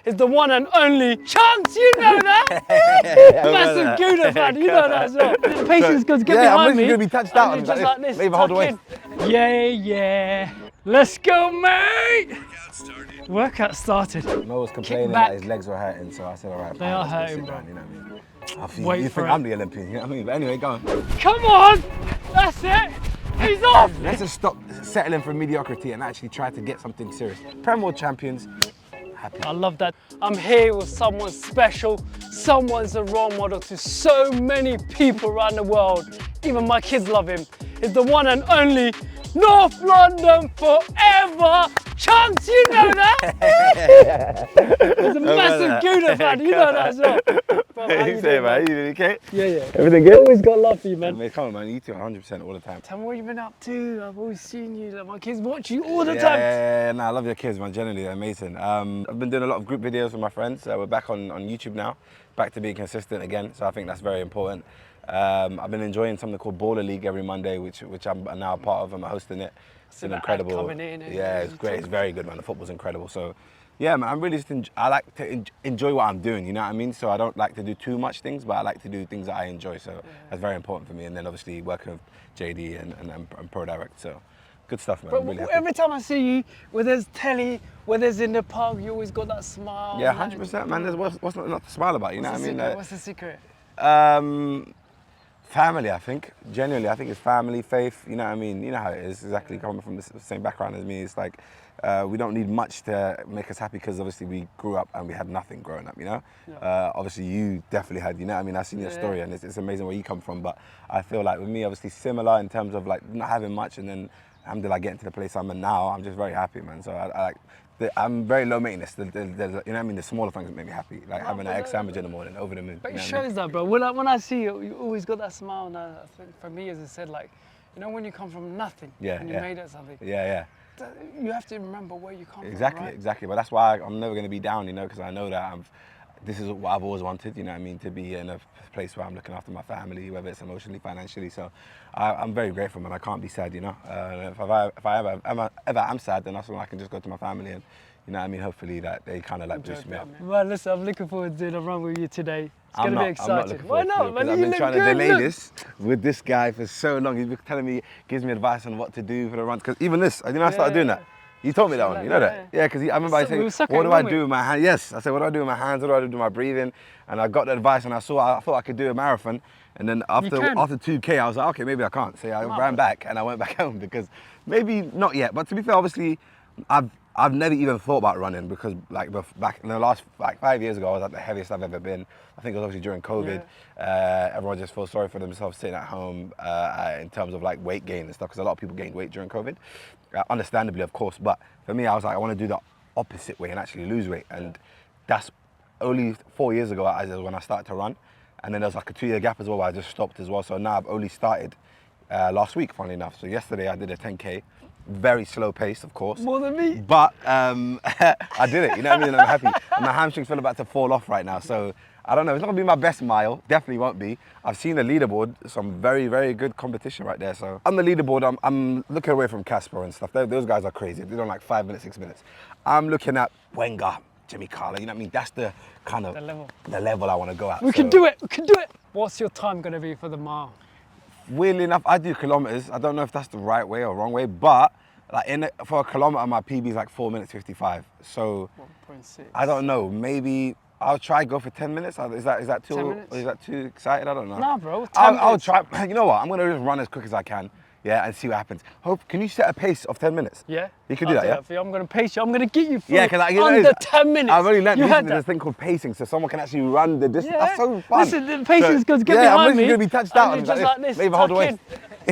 is the one and only Chunkz. You know that? Massive Gouda fan. You know that as well. The patience goes get behind me. Yeah, I'm going to be touched out. And just like this. Maybe hold the waist. Yeah. Let's go, mate. Workout started. Mo was complaining that his legs were hurting, so I said, all right, they are hurting, bro. Down, you know what I mean? Wait you for think it. I'm the Olympian, you know what I mean? But anyway, go on. Come on! That's it! He's off! Let's just stop settling for mediocrity and actually try to get something serious. Prem World champions, happy. I love that. I'm here with someone special. Someone's a role model to so many people around the world. Even my kids love him. He's the one and only North London forever! Chunkz, you know that? He's a massive Gouda fan, you know that as well. Bro, how you doing, man? You doing okay? Yeah. Everything good? Always got love for you, man. Come on, man, you two 100% all the time. Tell me what you've been up to. I've always seen you. Like, my kids watch you all the time. Yeah, I love your kids, man. Generally, they're amazing. I've been doing a lot of group videos with my friends. We're back on YouTube now, back to being consistent again. So I think that's very important. I've been enjoying something called Baller League every Monday, which I'm now a part of. I'm hosting it. It's been incredible. Yeah, it's great. It's very good, man. The football's incredible. So, yeah, man, I'm really just I like to enjoy what I'm doing. You know what I mean? So I don't like to do too much things, but I like to do things that I enjoy. So that's very important for me. And then obviously working with JD and Pro Direct. So good stuff, man. But I'm really happy. every time I see you, whether it's telly, whether it's in the park, you always got that smile. Yeah, 100%, man. There's what's not to smile about? You know what I mean? What's the secret? Family, I think. Genuinely, I think it's family, faith. You know what I mean? You know how it is. Exactly, coming from the same background as me. It's like we don't need much to make us happy because obviously we grew up and we had nothing growing up. You know. Yeah. Obviously, you definitely had. You know what I mean? I've seen your story and it's amazing where you come from. But I feel like with me, obviously similar in terms of like not having much and then alhamdulillah getting to the place I'm in now. I'm just very happy, man. So I like. I'm very low maintenance. You know what I mean? The smaller things that make me happy, like having an egg sandwich in the morning, over the moon. But it shows that, bro. When I see you, you always got that smile. And I think for me, as I said, like, you know, when you come from nothing and you made it something. Yeah. You have to remember where you come from. Exactly. But that's why I'm never going to be down, you know, because I know that this is what I've always wanted, you know what I mean, to be in a place where I'm looking after my family, whether it's emotionally, financially. So I'm very grateful, man. I can't be sad, you know. If I ever am sad, then that's when I can just go to my family and, you know what I mean, hopefully that they kind of like boost me up. Well, listen, I'm looking forward to doing a run with you today. It's going to be exciting. Why not, man? I've been trying to delay this with this guy for so long. He's been telling me, gives me advice on what to do for the run. Because even this, you know, I started doing that. You told me that one, you know that? Yeah, because I remember I saying, what do I do with my hands? Yes, I said, what do I do with my hands? What do I do with my breathing? And I got the advice and I thought I could do a marathon. And then after 2K, I was like, okay, maybe I can't. So I ran back and I went back home because maybe not yet. But to be fair, obviously, I've never even thought about running because like back in the last 5 years ago, I was at the heaviest I've ever been. I think it was obviously during COVID. Everyone just feels sorry for themselves sitting at home in terms of like weight gain and stuff because a lot of people gained weight during COVID. Understandably, of course, but for me, I was like, I want to do the opposite way and actually lose weight. And that's only 4 years ago when I started to run. And then there was like a 2-year gap as well where I just stopped as well. So now I've only started last week, funnily enough. So yesterday I did a 10K. Very slow pace, of course. More than me. But I did it, you know what I mean? And I'm happy. And my hamstrings feel about to fall off right now. So I don't know, it's not gonna be my best mile. Definitely won't be. I've seen the leaderboard, some very, very good competition right there. So on the leaderboard, I'm looking away from Casper and stuff. Those guys are crazy. They're on like 5 minutes, 6 minutes. I'm looking at Wenger, Jimmy Carter, you know what I mean? That's the kind of the level I want to go at. We can do it. What's your time gonna be for the mile? Weirdly enough, I do kilometers. I don't know if that's the right way or wrong way, but like for a kilometer, my PB is like 4 minutes 55. So 1.6. I don't know. Maybe I'll try go for 10 minutes. Is that too excited? I don't know. Nah, bro. I'll try. You know what? I'm gonna just run as quick as I can. Yeah, and see what happens. Can you set a pace of 10 minutes? Yeah. You can do that, yeah? For you. I'm going to pace you. I'm going to get you through under 10 minutes. I've already learned there's this thing called pacing, so someone can actually run the distance. Yeah. That's so fun. Listen, the pacing's going to get behind me. I'm going to be touched out. And just like this. Maybe hold the waist.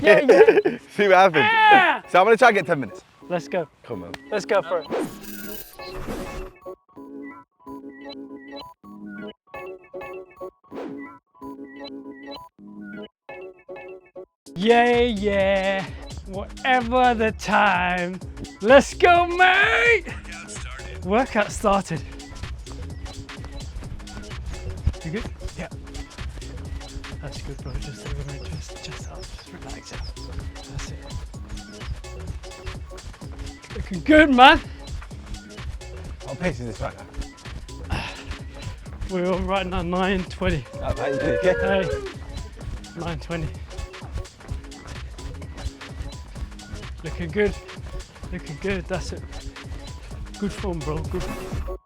Yeah. See what happens. Yeah. So I'm going to try and get 10 minutes. Let's go. Come on. Let's go for it. Yeah. Whatever the time. Let's go, mate. Workout started. You good? Yeah. That's good, bro. Just relax out. That's it. Looking good, man. What pace is this right now? We're on right now, 9:20. Hey, 9:20. Looking good. Looking good, that's it. Good form, bro, good form.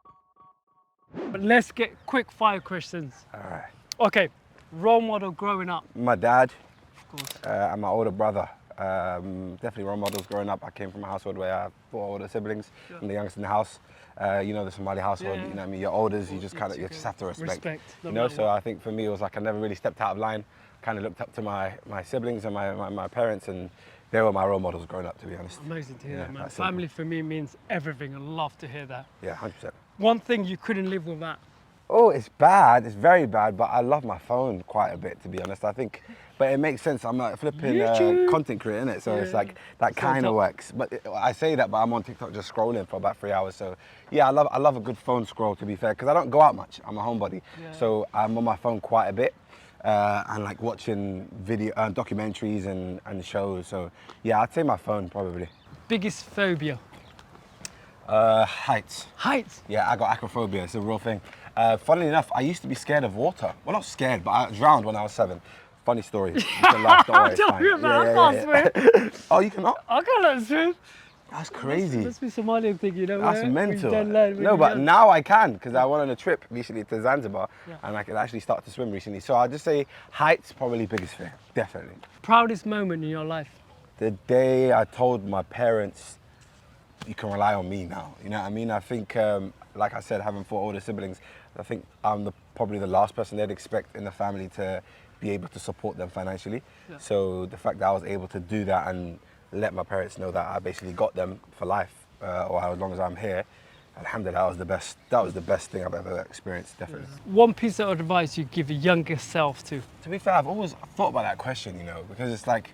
But let's get quick fire questions. All right. Okay, role model growing up. My dad. Of course. And my older brother. Definitely role models growing up. I came from a household where I have 4 older siblings. Yeah. I'm the youngest in the house. You know, the Somali household, you know what I mean? Your elders, you just you just have to respect. You know, so I think for me, it was like I never really stepped out of line. Kind of looked up to my siblings and my parents, and they were my role models growing up, to be honest. Amazing to hear that, man. Family for me means everything. I love to hear that. Yeah, 100%. One thing you couldn't live without. Oh, it's bad. It's very bad, but I love my phone quite a bit, to be honest. I think, but it makes sense. I'm a flipping content creator, innit? So it's like, that kind of works. But I say that, but I'm on TikTok just scrolling for about 3 hours. So yeah, I love a good phone scroll, to be fair, because I don't go out much. I'm a homebody. Yeah. So I'm on my phone quite a bit. And like watching video, documentaries and shows. So yeah, I'd say my phone probably. Biggest phobia? Heights. Heights? Yeah, I got acrophobia, it's a real thing. Funnily enough, I used to be scared of water. Well, not scared, but I drowned when I was 7. Funny story. You can laugh, don't worry, it's fine. Oh, you cannot? I can't swim. That's crazy. Must be Somalian thing, you know. That's mental. No, but now I can, because I went on a trip recently to Zanzibar, and I could actually start to swim recently. So I'd just say heights, probably biggest fear, definitely. Proudest moment in your life? The day I told my parents, you can rely on me now. You know what I mean? I think, like I said, having 4 older siblings, I think I'm probably the last person they'd expect in the family to be able to support them financially. Yeah. So the fact that I was able to do that and let my parents know that I basically got them for life, or as long as I'm here, alhamdulillah, that was the best thing I've ever experienced, definitely. Yeah. One piece of advice you give your younger self to? To be fair, I've always thought about that question, you know, because it's like,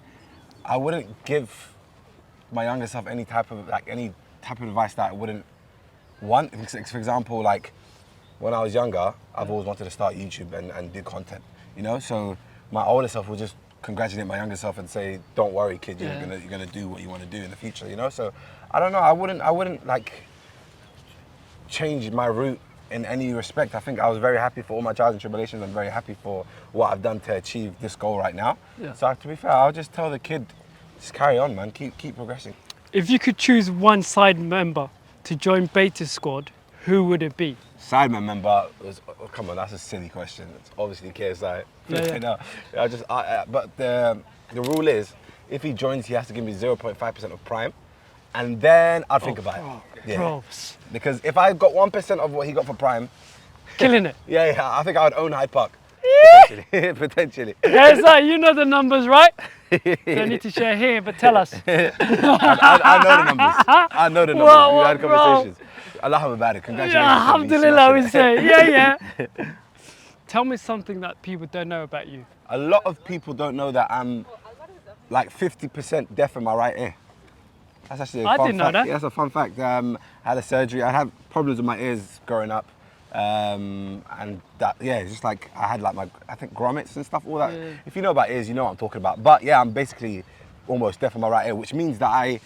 I wouldn't give my younger self any type of advice that I wouldn't want. For example, like when I was younger, I've always wanted to start YouTube and do content, you know? So my older self would just congratulate my younger self and say, don't worry, kid, you're gonna do what you want to do in the future, you know? So I don't know, I wouldn't like change my route in any respect. I think I was very happy for all my trials and tribulations. I'm very happy for what I've done to achieve this goal right now. Yeah. So to be fair, I'll just tell the kid, just carry on, man, keep progressing. If you could choose one side member to join Beta Squad, who would it be? Sidemen member was, come on, that's a silly question. It's obviously KSI. But the rule is, if he joins, he has to give me 0.5% of Prime, and then I'll think about it. Yeah. Because if I got 1% of what he got for Prime, killing it. Yeah, I think I would own Hyde Park. Potentially. KSI, you know the numbers, right? Don't need to share here, but tell us. I know the numbers. I know the numbers. We've had conversations. Allah about it. Congratulations. Yeah, alhamdulillah, we say. Yeah. Tell me something that people don't know about you. A lot of people don't know that I'm like 50% deaf in my right ear. That's actually a fun fact. I didn't know that. Yeah, that's a fun fact. I had a surgery. I had problems with my ears growing up. And that, it's just like I had like I think grommets and stuff, all that. Yeah. If you know about ears, you know what I'm talking about. But yeah, I'm basically almost deaf in my right ear, which means that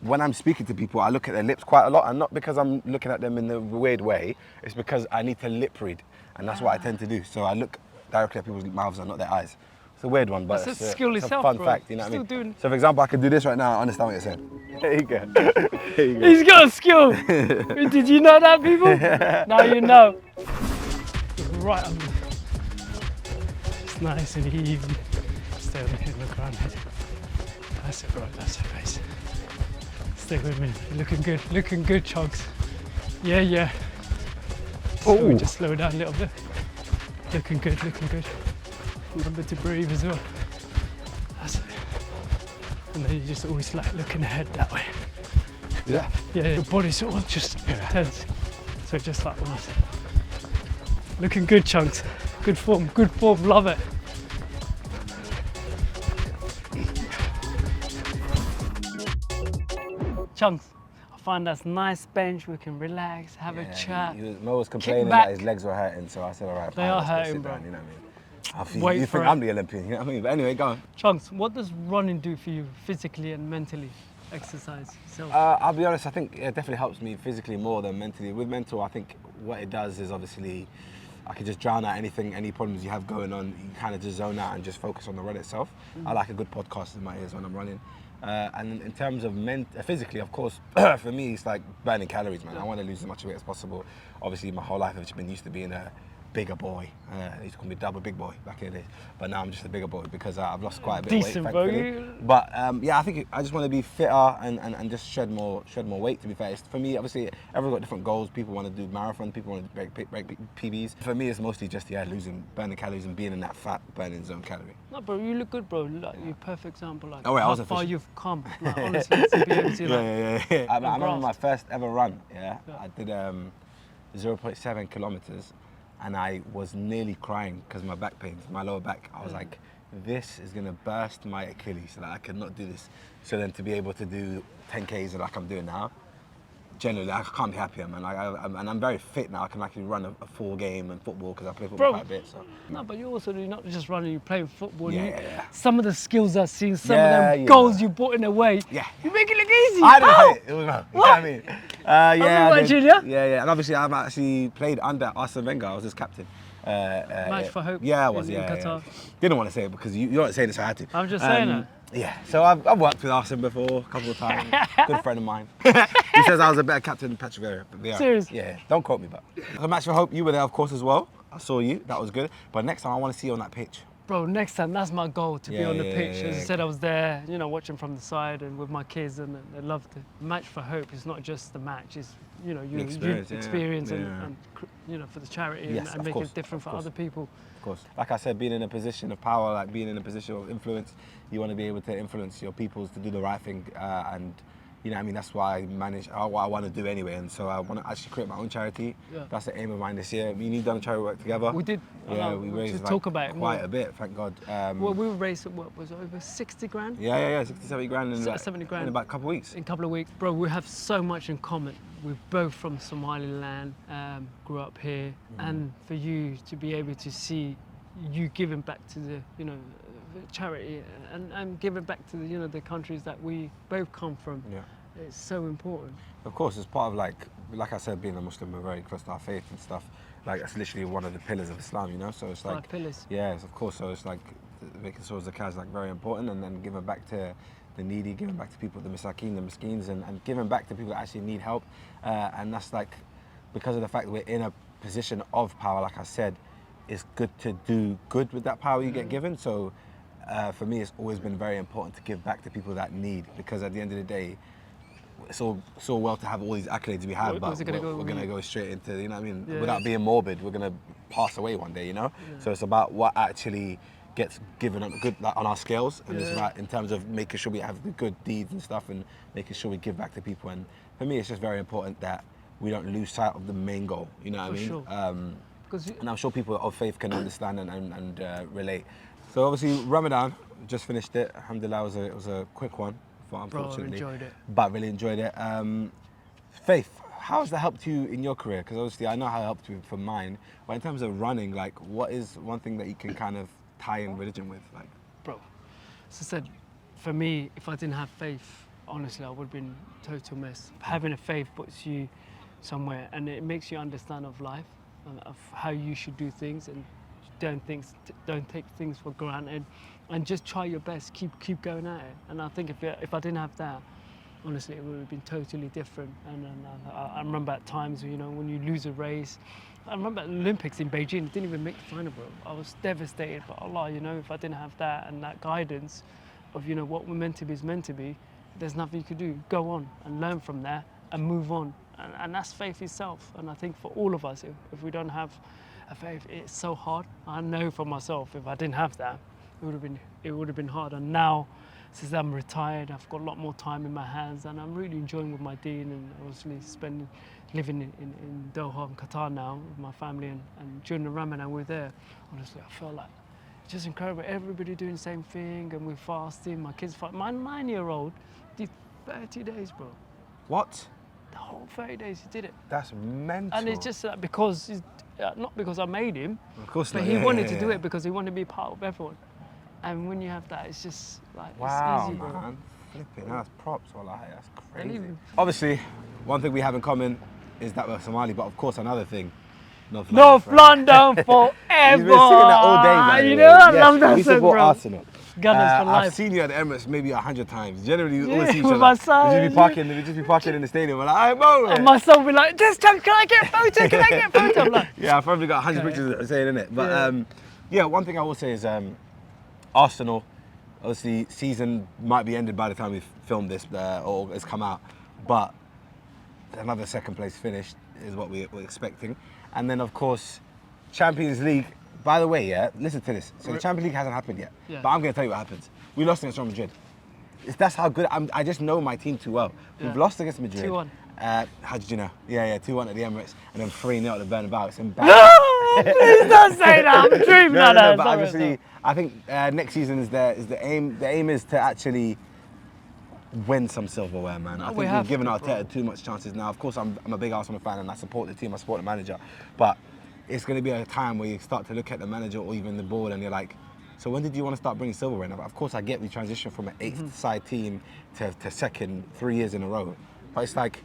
when I'm speaking to people, I look at their lips quite a lot, and not because I'm looking at them in a weird way, it's because I need to lip read, and that's what I tend to do. So I look directly at people's mouths and not their eyes. It's a weird one, but it's a fun fact, you know what I mean? So for example, I could do this right now, I understand what you're saying. There you go. There you go. He's got a skill. Did you know that, people? Now you know. Right under. It's nice and even. Stay over here, look around here. That's it, right, that's her face. Stay with me. Looking good, Chunkz. Yeah. So we just slow down a little bit. Looking good. Remember to breathe as well. That's it. And then you just always like looking ahead that way. Yeah. Yeah, your body sort of just tense. So just like almost. Looking good, Chunkz. Good form, love it. Chunkz, I find that's a nice bench, we can relax, have a chat. Mo was complaining that his legs were hurting, so I said, all right, they are hurting, bro. Down, you know what I mean? You think I'm the Olympian, you know what I mean? But anyway, go on. Chunkz, what does running do for you physically and mentally? Exercise yourself? I'll be honest, I think it definitely helps me physically more than mentally. With mental, I think what it does is obviously, I could just drown out anything, any problems you have going on. You kind of just zone out and just focus on the run itself. I like a good podcast in my ears when I'm running. And in terms of physically, of course, for me, it's like burning calories, man. I want to lose as much weight as possible. Obviously, my whole life I've just been used to being a bigger boy. They used to call me double big boy back in the day. But now I'm just a bigger boy because I've lost quite a bit of weight, thankfully. But yeah, I think I just want to be fitter and just shed more weight, to be fair. For me, obviously, everyone's got different goals. People want to do marathon, people want to break PBs. For me, it's mostly just, burning calories and being in that fat burning zone calorie. No, bro, you look good, bro. Like, you're a perfect example. Like, how far you've come, like, honestly, to be able to, like, I remember my first ever run, I did 0.7 kilometers. And I was nearly crying because my back pains, my lower back. I was like, this is gonna burst my Achilles, like I cannot do this. So then to be able to do 10Ks like I'm doing now, generally I can't be happier, man. And I'm very fit now. I can actually run a full game and football because I play football quite a bit. So. No, but you also do not just running, you play football. Yeah. Some of the skills I've seen, some of them goals you brought in a way. Yeah. You make it look easy. I didn't play it. It was no. You know what I mean? Yeah. And obviously I've actually played under Arsene Wenger. I was his captain. Match for Hope. Yeah, I was. In Qatar. Didn't want to say it because you weren't saying it, so I had to. I'm just saying it. Yeah, so I've worked with Arsene before a couple of times. Good friend of mine. He says I was a better captain than Patrick Vieira. Seriously? Yeah, don't quote me, but. The Match for Hope, you were there, of course, as well. I saw you. That was good. But next time I want to see you on that pitch. Bro, next time, that's my goal, to be on the pitch. As I said, I was there, watching from the side and with my kids, and they loved it. Match for Hope is not just the match, it's, your experience and for the charity and make it different for other people. Of course. Like I said, being in a position of power, like being in a position of influence, you want to be able to influence your peoples to do the right thing. And that's why what I want to do anyway. And so I want to actually create my own charity. Yeah. That's the aim of mine this year. Me and you done charity work together. We did. Yeah, we raised quite a bit, thank God. Well, we raised, what was it, over 60 grand? Yeah, 60, 70 grand in 70 grand. In about a couple of weeks. In a couple of weeks. Bro, we have so much in common. We're both from Somaliland, grew up here, and for you to be able to see you giving back to the, charity and giving back to the, the countries that we both come from. Yeah. It's so important. Of course, it's part of like I said, being a Muslim, we're very close to our faith and stuff. Like that's literally one of the pillars of Islam, So it's like 5 pillars. Yes, of course. So it's like making sure zakah is like very important, and then giving back to the needy, giving back to people, the misakeen, the miskeens, and giving back to people that actually need help. And that's like because of the fact that we're in a position of power. Like I said, it's good to do good with that power you get given. So for me, it's always been very important to give back to people that need, because at the end of the day, it's all well to have all these accolades we have, but we're going to go straight into, without being morbid, we're going to pass away one day, Yeah. So it's about what actually gets given on our scales, and it's about in terms of making sure we have the good deeds and stuff, and making sure we give back to people. And for me, it's just very important that we don't lose sight of the main goal. You know what I mean? Sure. And I'm sure people of faith can understand and relate. So obviously Ramadan, just finished it. Alhamdulillah, it was a quick one. Unfortunately, enjoyed it. But really enjoyed it. Faith, how has that helped you in your career? Because obviously I know how it helped you for mine. But in terms of running, like, what is one thing that you can kind of tie in religion with? Like, bro, as I said, for me, if I didn't have faith, honestly, I would have been a total mess. Having a faith puts you somewhere, and it makes you understand of life, of how you should do things, and don't take things for granted. And just try your best, keep going at it. And I think if I didn't have that, honestly, it would have been totally different. And I remember at times, when you lose a race. I remember at the Olympics in Beijing, it didn't even make the final, bro. I was devastated, but Allah, if I didn't have that and that guidance of, what we're meant to be is meant to be, there's nothing you could do. Go on and learn from there and move on. And that's faith itself. And I think for all of us, if we don't have a faith, it's so hard. I know for myself, if I didn't have that, it would have been hard. And now, since I'm retired, I've got a lot more time in my hands, and I'm really enjoying with my deen, and obviously living in Doha, in Qatar now with my family, and during the Ramadan we're there. Honestly, I feel like it's just incredible. Everybody doing the same thing, and we're fasting. My kids fasting. My 9-year-old did 30 days, bro. What? The whole 30 days he did it. That's mental. And it's just because not because I made him, of course, but he wanted to do it because he wanted to be part of everyone. And when you have that, it's just like, wow, it's easy, bro. Man. Flipping, that's props, wallahi, that's crazy. Obviously, one thing we have in common is that we're Somali, but of course another thing North London forever. He's been singing that all day, man. You know, I love that we song, support bro. Arsenal. Gunners for life. I've seen you at the Emirates maybe 100 times. Generally, we always see each with other. my son. We just be parking in the stadium. We're like, "Hey, Mo!" And my son will be like, just Chunkz, can I get a photo? Can I get a photo? I'm like, yeah, I've probably got 100 pictures saying in it. But yeah, one thing I will say is Arsenal, obviously, season might be ended by the time we film this or it's come out. But another second place finish is what we're expecting. And then, of course, Champions League. By the way, yeah, listen to this. So the Champions League hasn't happened yet. Yeah. But I'm going to tell you what happens. We lost against Real Madrid. That's how good I just know my team too well. We've lost against Madrid. 2-1. How did you know? Yeah, 2-1 at the Emirates and then 3-0 at the Bernabeu. It's embarrassing. No, please don't say that. I'm dreaming of that. But obviously, I think next season is the aim. The aim is to actually win some silverware, man. I think we've given Arteta too much chances now. Of course, I'm a big Arsenal fan and I support the team. I support the manager, but it's going to be a time where you start to look at the manager or even the board and you're like, so when did you want to start bringing silverware in? Of course, I get we transition from an 8th side team to second 3 years in a row, but it's like,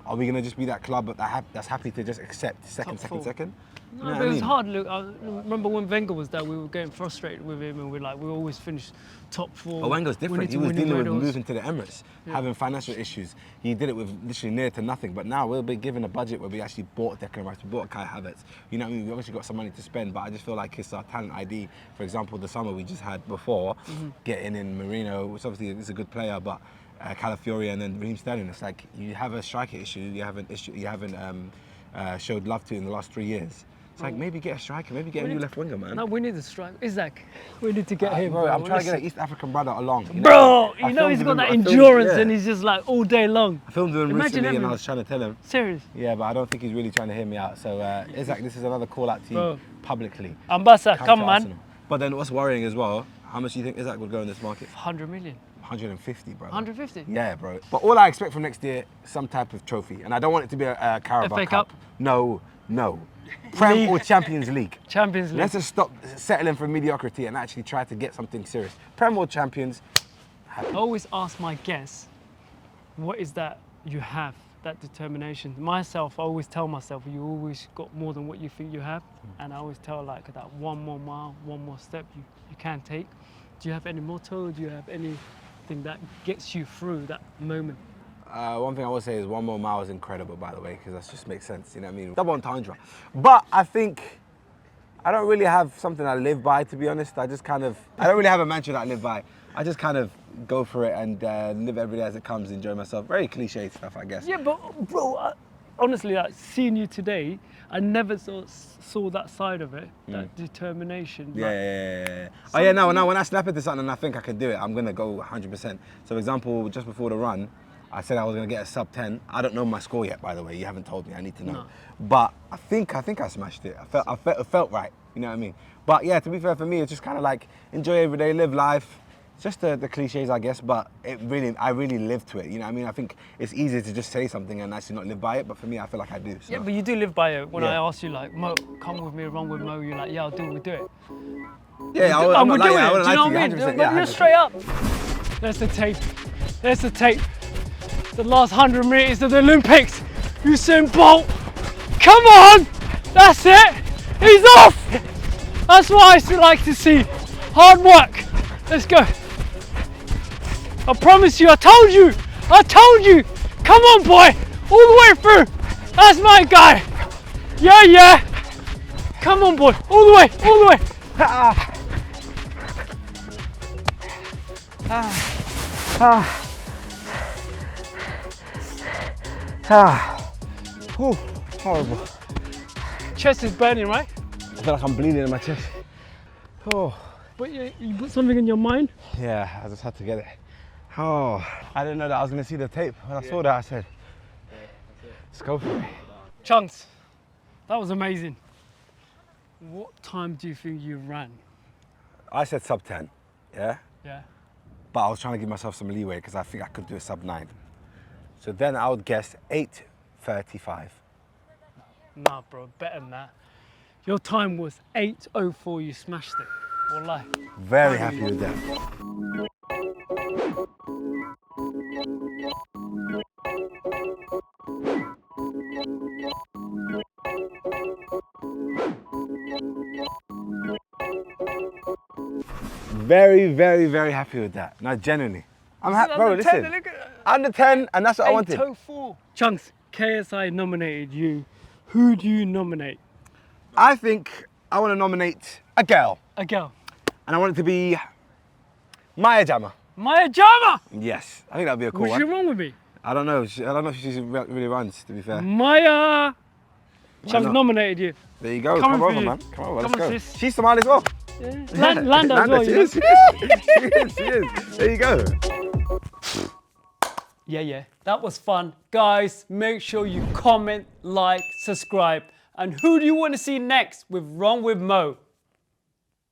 are we going to just be that club that's happy to just accept second? No, but it was hard. Look, I remember when Wenger was there, we were getting frustrated with him, and we always finished top 4. But Wenger's different. He was dealing with moving to the Emirates, having financial issues. He did it with literally near to nothing. But now we'll be given a budget where we actually bought Declan Rice, we bought Kai Havertz. You know what I mean? We obviously got some money to spend, but I just feel like it's our talent ID. For example, the summer we just had before, getting in Marino, which obviously is a good player, but Calafiori and then Raheem Sterling. It's like you have a striker issue. You haven't showed love to in the last 3 years. It's like, maybe get a striker, maybe get a new left winger, man. No, we need a striker. Isaac, we need to get him. Bro, I'm trying to get an East African brother along. You know? You know he's got that endurance and he's just like all day long. I filmed with him recently and I was trying to tell him. Serious? Yeah, but I don't think he's really trying to hear me out. So, Isaac, this is another call out to you publicly. Ambassa, come man. Arsenal. But then what's worrying as well, how much do you think Isaac would go in this market? 100 million. 150, bro. 150? Yeah, bro. But all I expect from next year, some type of trophy. And I don't want it to be a Carabao Cup. No. Prem or Champions League. Champions League. Let's just stop settling for mediocrity and actually try to get something serious. Prem or Champions. I always ask my guests, what is that you have, that determination? Myself, I always tell myself, you always got more than what you think you have. And I always tell like that one more mile, one more step you can take. Do you have any motto? Do you have anything that gets you through that moment? One thing I will say is 1 more mile is incredible, by the way, because that just makes sense, you know what I mean? Double entendre. But I think I don't really have something I live by, to be honest. I don't really have a mantra that I live by. I just kind of go for it and live every day as it comes, enjoy myself. Very cliche stuff, I guess. Yeah, but bro, honestly, like seeing you today, I never saw that side of it, that determination. Yeah. Oh yeah, no, when I snap into something and I think I can do it, I'm gonna go 100%. So for example, just before the run, I said I was gonna get a sub 10. I don't know my score yet, by the way. You haven't told me. I need to know. No. But I think I smashed it. I felt right. You know what I mean? But yeah, to be fair, for me, it's just kind of like enjoy every day, live life. It's just the cliches, I guess. But I really live to it. You know what I mean? I think it's easier to just say something and actually not live by it. But for me, I feel like I do. So. Yeah, but you do live by it. When I ask you like, Mo, come with me, run with Mo, you're like, yeah, we'll do it. Yeah, we'll do it. Do you know what I mean? But you're straight up. There's the tape. The last 100 meters of the Olympics. Usain Bolt. Come on! That's it! He's off! That's what I still like to see. Hard work. Let's go. I promise you, I told you! Come on, boy! All the way through! That's my guy! Yeah! Come on, boy! All the way! Horrible. Chest is burning, right? I feel like I'm bleeding in my chest. Oh. But you put something in your mind? Yeah, I just had to get it. Oh, I didn't know that I was going to see the tape. When I saw that, I said, let's go for it. Chunkz, that was amazing. What time do you think you ran? I said sub 10, yeah? Yeah. But I was trying to give myself some leeway because I think I could do a sub 9. So then I would guess 8:35. Nah, bro, better than that. Your time was 8:04, you smashed it. Wallahi. Very happy with that. very, very, very happy with that. No, genuinely. I'm happy, bro, listen. Under 10, and that's what I wanted. 804. Chunkz, KSI nominated you. Who do you nominate? I think I want to nominate a girl. A girl. And I want it to be Maya Jama. Maya Jama! Yes, I think that'd be a cool What's one. she wrong with me? I don't know. I don't know if she really runs, to be fair. Maya! Chunkz nominated you. There you go. Come over, man. Come over, let's go. Sis. She's Somali as well. Yeah. Landa as well, she you is. She is. There you go. Yeah. That was fun. Guys, make sure you comment, like, subscribe. And who do you want to see next with Wrong with Mo?